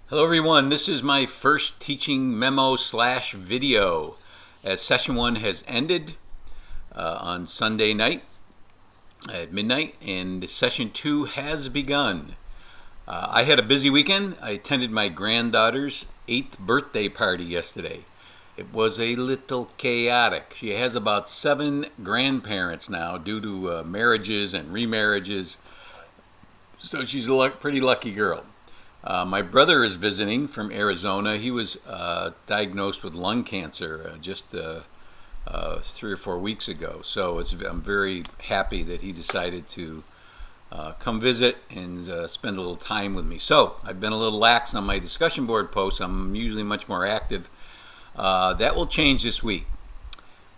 Hello everyone, this is my first teaching memo slash video as session 1 has ended on Sunday night at midnight and session 2 has begun. I had a busy weekend. I attended my granddaughter's 8th birthday party yesterday. It was a little chaotic. She has about 7 grandparents now due to marriages and remarriages, so she's a pretty lucky girl. My brother is visiting from Arizona. He was diagnosed with lung cancer just 3 or 4 weeks ago. So I'm very happy that he decided to come visit and spend a little time with me. So I've been a little lax on my discussion board posts. I'm usually much more active. That will change this week.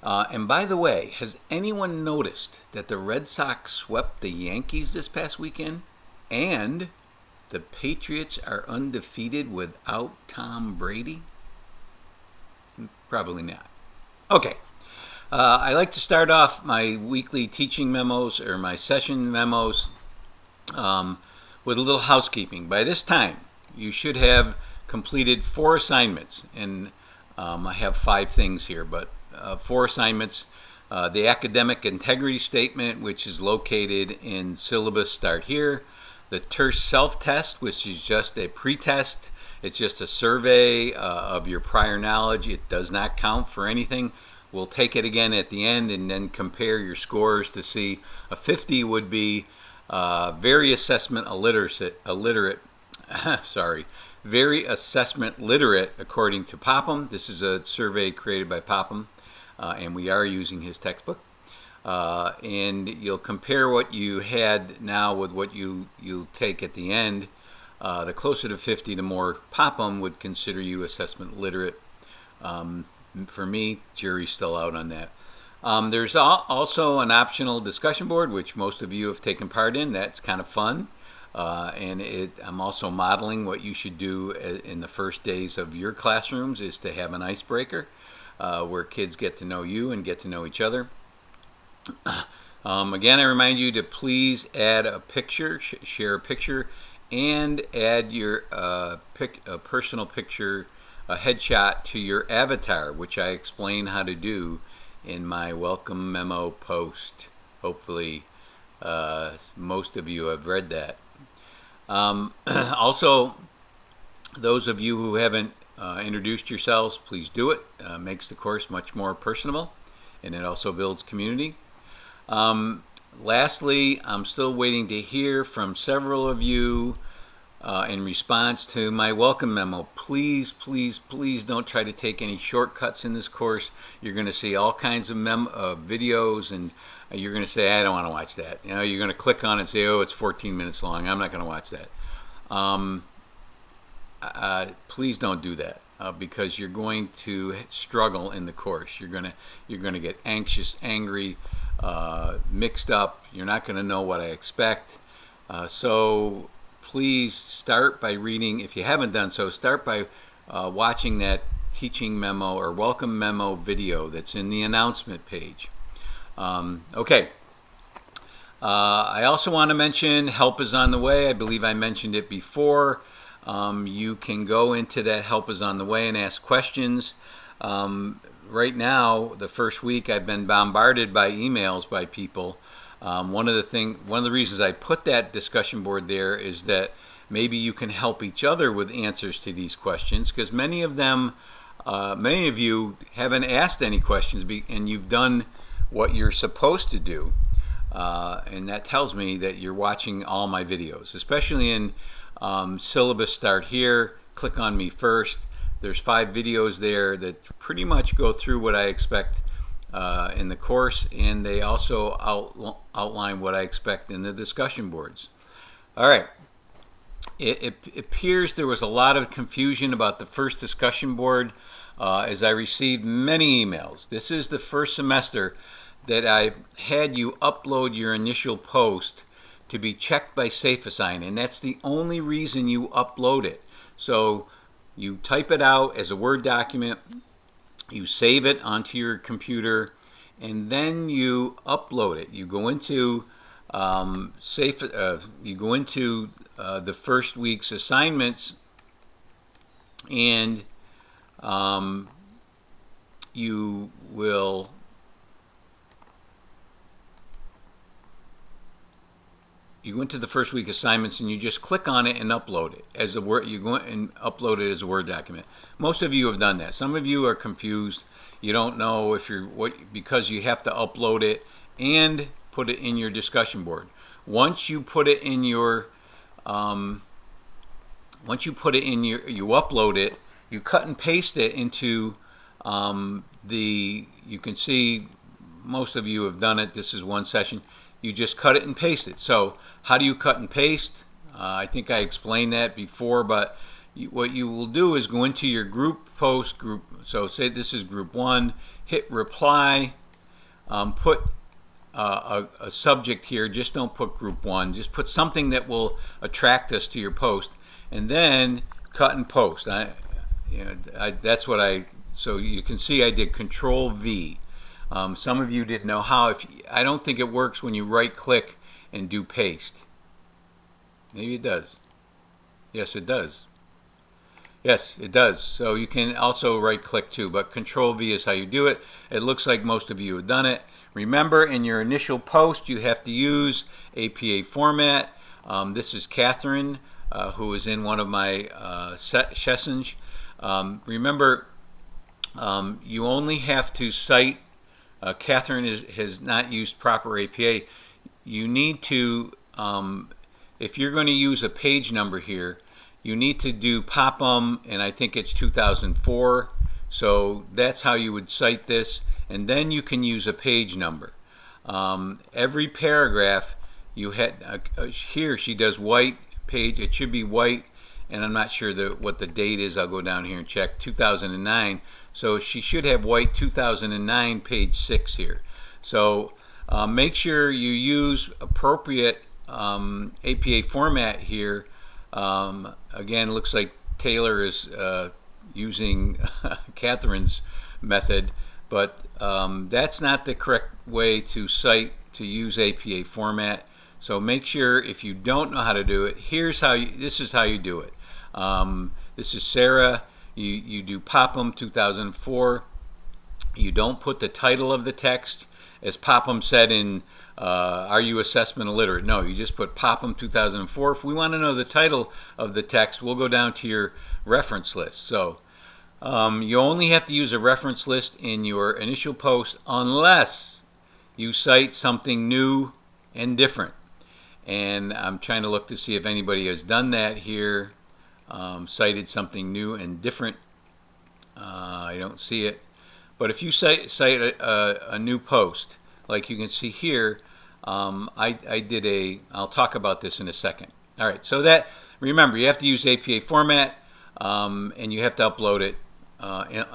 And by the way, has anyone noticed that the Red Sox swept the Yankees this past weekend? And the Patriots are undefeated without Tom Brady? Probably not. Okay. I like to start off my weekly teaching memos or my session memos with a little housekeeping. By this time, you should have completed 4 assignments. And I have 5 things here, but 4 assignments. The academic integrity statement, which is located in syllabus start here. The terse self-test, which is just a pretest. It's just a survey of your prior knowledge. It does not count for anything. We'll take it again at the end and then compare your scores to see. A 50 would be very assessment illiterate, very assessment literate according to Popham. This is a survey created by Popham, and we are using his textbook. And you'll compare what you had now with what you'll take at the end. The closer to 50, the more Popham would consider you assessment literate. For me, jury's still out on that. There's also an optional discussion board, which most of you have taken part in. That's kind of fun. And I'm also modeling what you should do in the first days of your classrooms is to have an icebreaker where kids get to know you and get to know each other. Again, I remind you to please add a picture, share a picture, and add your personal picture, a headshot to your avatar, which I explain how to do in my welcome memo post. Hopefully, most of you have read that. Also, those of you who haven't introduced yourselves, please do it. Makes the course much more personable, and it also builds community. Lastly, I'm still waiting to hear from several of you in response to my welcome memo. Please, please, please don't try to take any shortcuts in this course. You're going to see all kinds of videos, and you're going to say, I don't want to watch that. You know, you're going to click on it and say, oh, it's 14 minutes long. I'm not going to watch that. Please don't do that. Because you're going to struggle in the course. You're going to get anxious, angry, mixed up. You're not going to know what I expect. So please start by reading. If you haven't done so, start by watching that teaching memo or welcome memo video that's in the announcement page. Okay. I also want to mention help is on the way. I believe I mentioned it before. You can go into that help is on the way and ask questions. Right now, the first week, I've been bombarded by emails by people. One of the reasons I put that discussion board there is that maybe you can help each other with answers to these questions, because many of you haven't asked any questions and you've done what you're supposed to do. And that tells me that you're watching all my videos, especially in syllabus start here. Click on me first. There's 5 videos there that pretty much go through what I expect in the course, and they also outline what I expect in the discussion boards. All right. It appears there was a lot of confusion about the first discussion board as I received many emails. This is the first semester that I've had you upload your initial post to be checked by SafeAssign, and that's the only reason you upload it. So you type it out as a Word document, you save it onto your computer, and then you upload it. You go into the first week's assignments and you will you go into the first week assignments and you just click on it and upload it as a Word. You go and upload it as a Word document. Most of you have done that. Some of you are confused. You don't know if you're because you have to upload it and put it in your discussion board. Once you put it in your you upload it, you cut and paste it into you can see most of you have done it. This is one session. You just cut it and paste it. So how do you cut and paste? I think I explained that before, but what you will do is go into your group post group. So say this is group 1, hit reply, put a subject here. Just don't put group 1. Just put something that will attract us to your post, and then cut and post. That's what so you can see I did Control V. Some of you didn't know how. I don't think it works when you right click and do paste. Maybe it does. Yes, it does. Yes, it does. So you can also right click too, but Control V is how you do it. It looks like most of you have done it. Remember, in your initial post, you have to use APA format. This is Catherine, who is in one of my sessions. Remember, you only have to cite. Catherine has not used proper APA. You need to, if you're going to use a page number here, you need to do POPM, and I think it's 2004. So that's how you would cite this, and then you can use a page number. Every paragraph you had here, she does white page. It should be white, and I'm not sure what the date is. I'll go down here and check. 2009. So she should have white 2009 page 6 here. So make sure you use appropriate APA format here. Again, looks like Taylor is using Catherine's method, but that's not the correct way to cite, to use APA format. So make sure, if you don't know how to do it, this is how you do it. This is Sarah. You do POPM 2004. You don't put the title of the text, as POPM said in Are You Assessment Illiterate? No, you just put POPM 2004. If we want to know the title of the text, we'll go down to your reference list. So you only have to use a reference list in your initial post unless you cite something new and different. And I'm trying to look to see if anybody has done that here. Cited something new and different. I don't see it. But if you cite a new post, like you can see here, I'll talk about this in a second. All right, so remember, you have to use APA format, and you have to upload it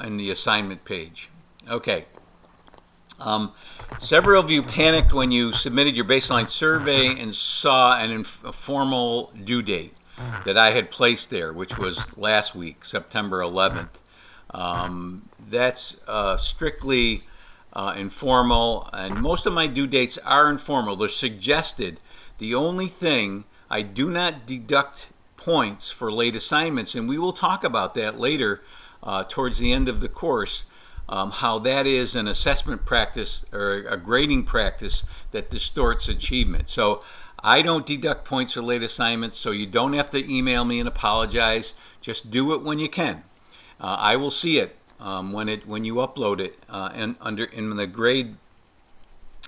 in the assignment page. Okay. Several of you panicked when you submitted your baseline survey and saw a formal due date that I had placed there, which was last week, September 11th. That's strictly informal, and most of my due dates are informal. They're suggested. The only thing, I do not deduct points for late assignments, and we will talk about that later towards the end of the course, how that is an assessment practice or a grading practice that distorts achievement. So I don't deduct points for late assignments, so you don't have to email me and apologize. Just do it when you can. I will see it when you upload it in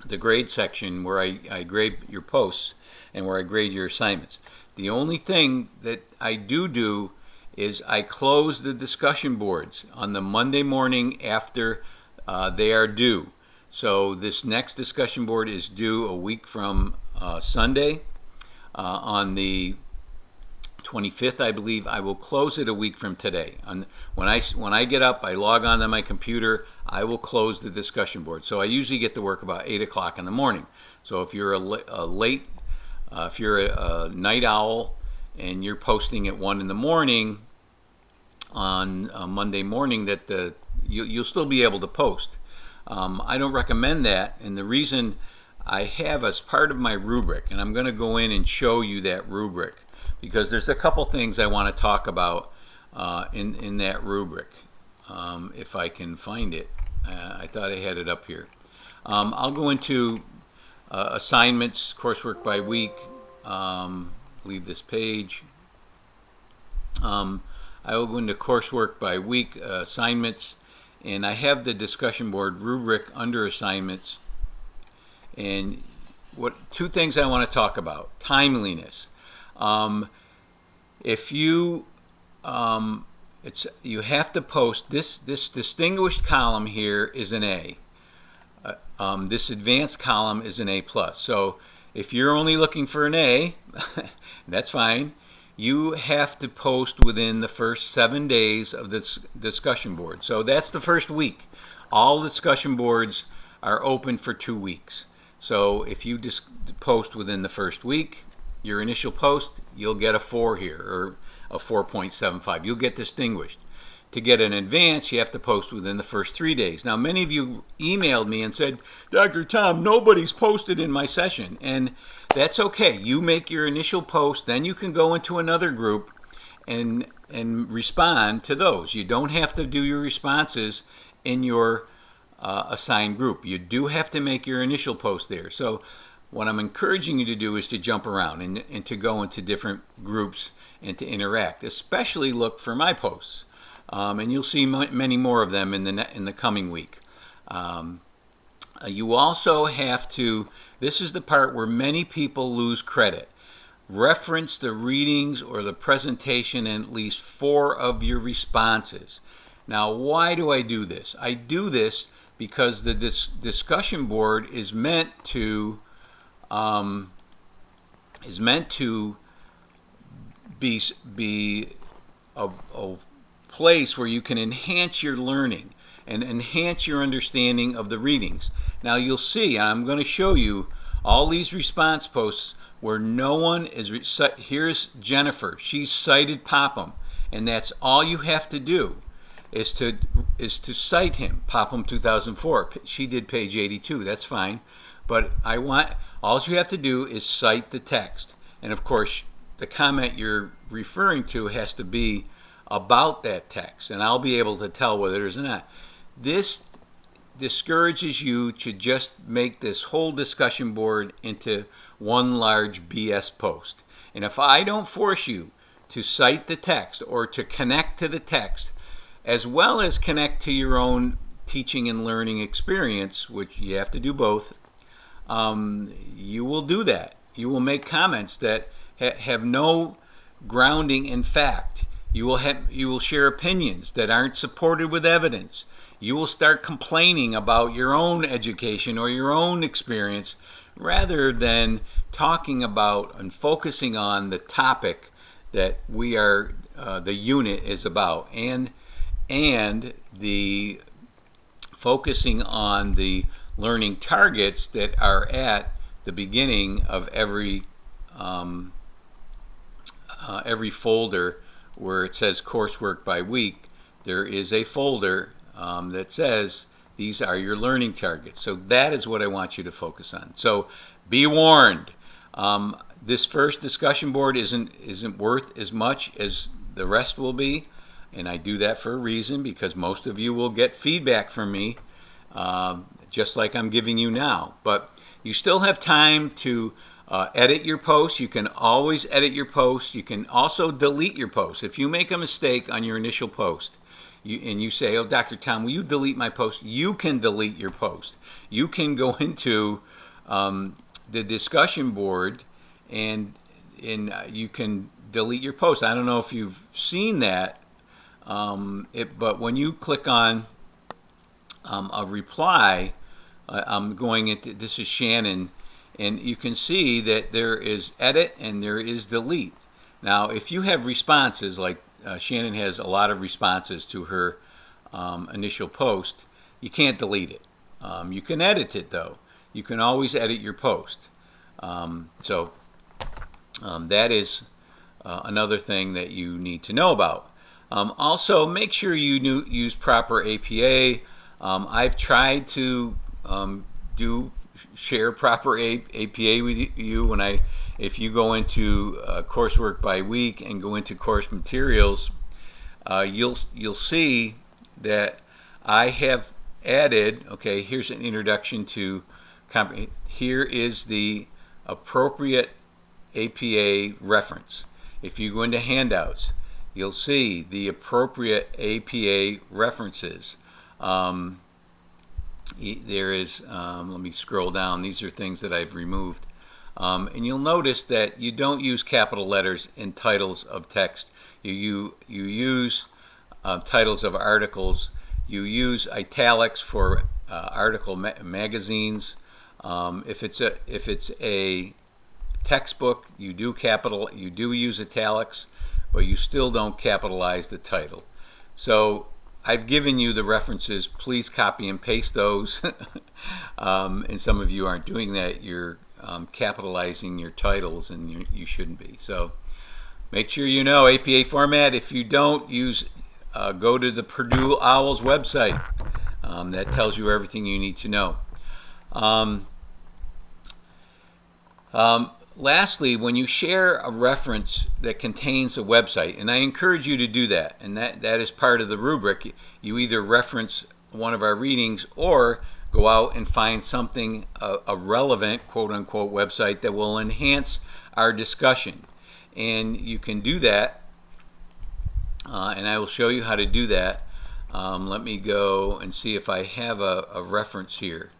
the grade section where I grade your posts and where I grade your assignments. The only thing that I do is I close the discussion boards on the Monday morning after they are due. So this next discussion board is due a week from Sunday on the 25th, I believe. I will close it a week from today. When I get up, I log on to my computer, I will close the discussion board. So I usually get to work about 8 o'clock in the morning. So if you're if you're a night owl and you're posting at 1 in the morning on Monday morning, that you'll still be able to post. I don't recommend that, and the reason I have as part of my rubric, and I'm going to go in and show you that rubric, because there's a couple things I want to talk about in that rubric. If I can find it. I thought I had it up here. I'll go into assignments, coursework by week. Leave this page. I will go into coursework by week, assignments, and I have the discussion board rubric under assignments. And two things I want to talk about: timeliness. If you you have to post this distinguished column here is an A. This advanced column is an A+. So if you're only looking for an A, that's fine. You have to post within the first 7 days of this discussion board. So that's the first week. All discussion boards are open for 2 weeks. So if you just post within the first week, your initial post, you'll get a 4 here, or a 4.75. You'll get distinguished. To get an advance, you have to post within the first 3 days. Now, many of you emailed me and said, Dr. Tom, nobody's posted in my session. And that's okay. You make your initial post, then you can go into another group and respond to those. You don't have to do your responses in your assigned group. You do have to make your initial post there. So what I'm encouraging you to do is to jump around and to go into different groups and to interact. Especially look for my posts. And you'll see many more of them in the coming week. You also have to, this is the part where many people lose credit. Reference the readings or the presentation in at least 4 of your responses. Now, why do I do this? I do this because the discussion board is meant to be a place where you can enhance your learning and enhance your understanding of the readings. Now you'll see, I'm going to show you all these response posts where no one is, here's Jennifer, she's cited Popham, and that's all you have to do is to cite him, Popham 2004. She did page 82, that's fine, but all you have to do is cite the text, and of course the comment you're referring to has to be about that text, and I'll be able to tell whether it is or not. This discourages you to just make this whole discussion board into one large BS post. And if I don't force you to cite the text or to connect to the text, as well as connect to your own teaching and learning experience, which you have to do both, you will do that. You will make comments that have no grounding in fact. You will share opinions that aren't supported with evidence. You will start complaining about your own education or your own experience rather than talking about and focusing on the topic that the unit is about, and the focusing on the learning targets that are at the beginning of every folder where it says coursework by week. There is a folder that says these are your learning targets. So that is what I want you to focus on. So be warned. This first discussion board isn't worth as much as the rest will be, and I do that for a reason, because most of you will get feedback from me, just like I'm giving you now. But you still have time to edit your posts. You can always edit your posts. You can also delete your posts. If you make a mistake on your initial post, and you say, oh, Dr. Tom, will you delete my post? You can delete your post. You can go into the discussion board and you can delete your post. I don't know if you've seen that, but when you click on a reply, I'm going into, this is Shannon, and you can see that there is edit and there is delete. Now, if you have responses, like Shannon has a lot of responses to her initial post, you can't delete it. You can edit it, though. You can always edit your post. So that is another thing that you need to know about. Also, make sure you use proper APA. I've tried to share proper APA with you if you go into coursework by week and go into course materials. you'll see that I have added, okay, here's an introduction to, here is the appropriate APA reference. If you go into handouts, you'll see the appropriate APA references. There is, let me scroll down, these are things that I've removed. And you'll notice that you don't use capital letters in titles of text. You use titles of articles. You use italics for article magazines. If it's a textbook, you do use italics, but you still don't capitalize the title. So I've given you the references. Please copy and paste those. And some of you aren't doing that. You're capitalizing your titles, and you shouldn't be. So make sure you know APA format. If you don't, go to the Purdue Owls website. That tells you everything you need to know. Lastly, when you share a reference that contains a website, and I encourage you to do that, and that is part of the rubric, you either reference one of our readings or go out and find something, a relevant quote-unquote website that will enhance our discussion. And you can do that, and I will show you how to do that. Let me go and see if I have a reference here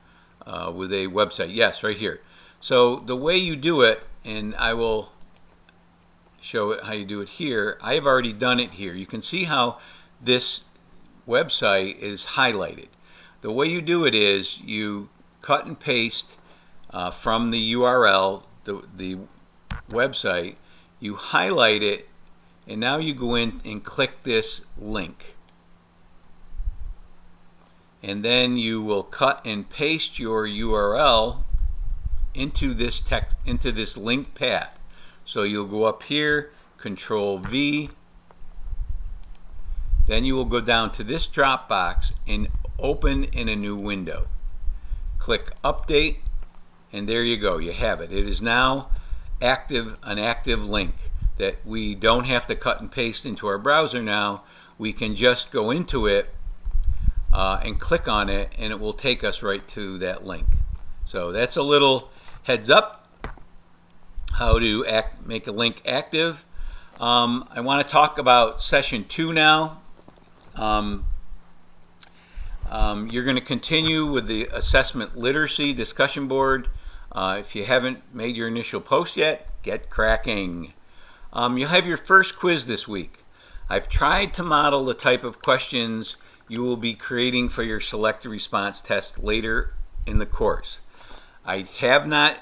with a website. Yes, right here. So the way you do it, and I will show it how you do it here. I have already done it here. You can see how this website is highlighted. The way you do it is you cut and paste from the URL, the website, you highlight it, and now you go in and click this link. And then you will cut and paste your URL into this text, into this link path. So you'll go up here, Control V, then you will go down to this drop box and open in a new window. Click Update, and there you go, you have it. It is now an active link that we don't have to cut and paste into our browser now. We can just go into it and click on it, and it will take us right to that link. So that's a little heads up how to make a link active. I want to talk about session 2 now. You're going to continue with the assessment literacy discussion board. If you haven't made your initial post yet, get cracking. You'll have your first quiz this week. I've tried to model the type of questions you will be creating for your select response test later in the course. I have not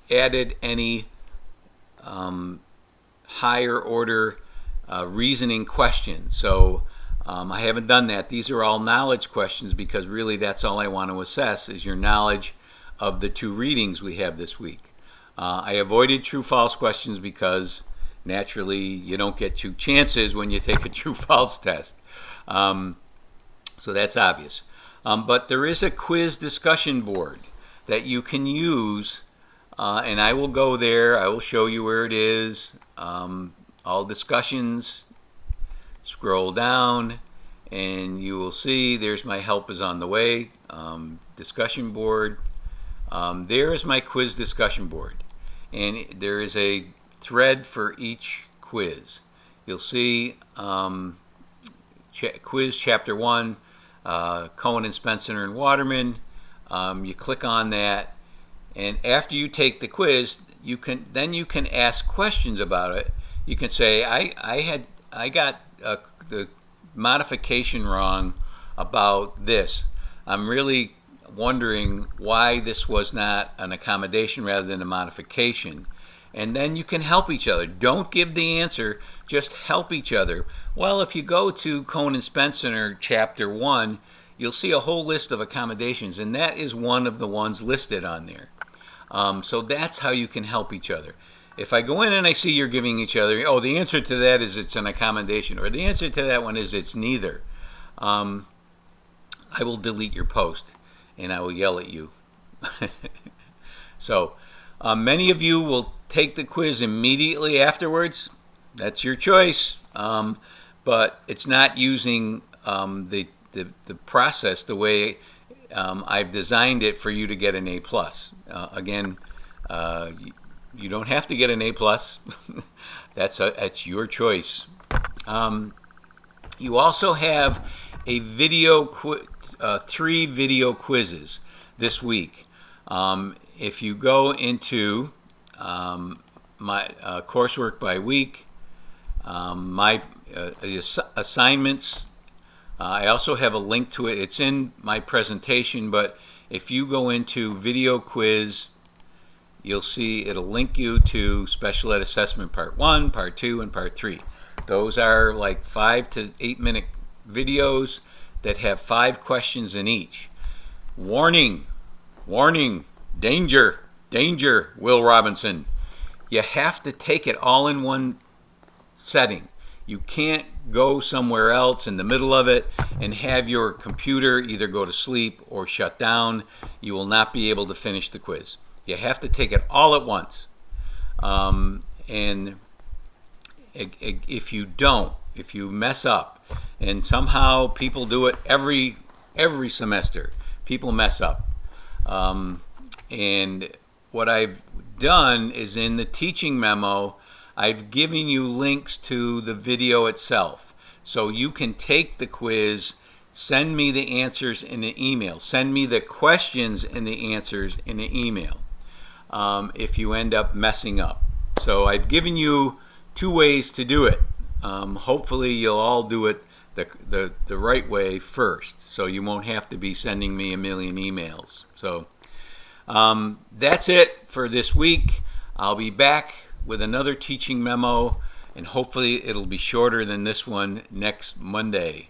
added any higher order reasoning questions, so I haven't done that. These are all knowledge questions because really that's all I want to assess is your knowledge of the 2 readings we have this week. I avoided true-false questions because naturally you don't get 2 chances when you take a true-false test. So that's obvious. But there is a quiz discussion board that you can use, and I will go there. I will show you where it is. All discussions. Scroll down, and you will see there's my help is on the way. Discussion board. There is my quiz discussion board, and there is a thread for each quiz. You'll see quiz chapter 1, Cohen and Spencer and Waterman. You click on that, and after you take the quiz, you can ask questions about it. You can say, I got the modification wrong about this. I'm really wondering why this was not an accommodation rather than a modification. And then you can help each other. Don't give the answer, just help each other. Well, if you go to Cohen and Spencer chapter 1, you'll see a whole list of accommodations, and that is one of the ones listed on there. So that's how you can help each other. If I go in and I see you're giving each other, oh, the answer to that is it's an accommodation, or the answer to that one is it's neither, I will delete your post and I will yell at you. So many of you will take the quiz immediately afterwards. That's your choice. but it's not using the process the way I've designed it for you to get an A+. Again, you don't have to get an A+. That's your choice. You also have a three video quizzes this week. If you go into my coursework by week, my assignments, I also have a link to it. It's in my presentation, but if you go into video quiz, you'll see it'll link you to Special Ed Assessment Part 1, Part 2, and Part 3. Those are like 5 to 8 minute videos that have 5 questions in each. Warning, warning, danger, danger, Will Robinson. You have to take it all in one setting. You can't go somewhere else in the middle of it and have your computer either go to sleep or shut down. You will not be able to finish the quiz. You have to take it all at once. And if you don't, if you mess up, and somehow people do it every semester, people mess up. And what I've done is in the teaching memo, I've given you links to the video itself. So you can take the quiz, send me the answers in the email, send me the questions and the answers in the email if you end up messing up. So I've given you 2 ways to do it. Hopefully you'll all do it the right way first, so you won't have to be sending me a million emails. So that's it for this week. I'll be back with another teaching memo, and hopefully it'll be shorter than this one next Monday.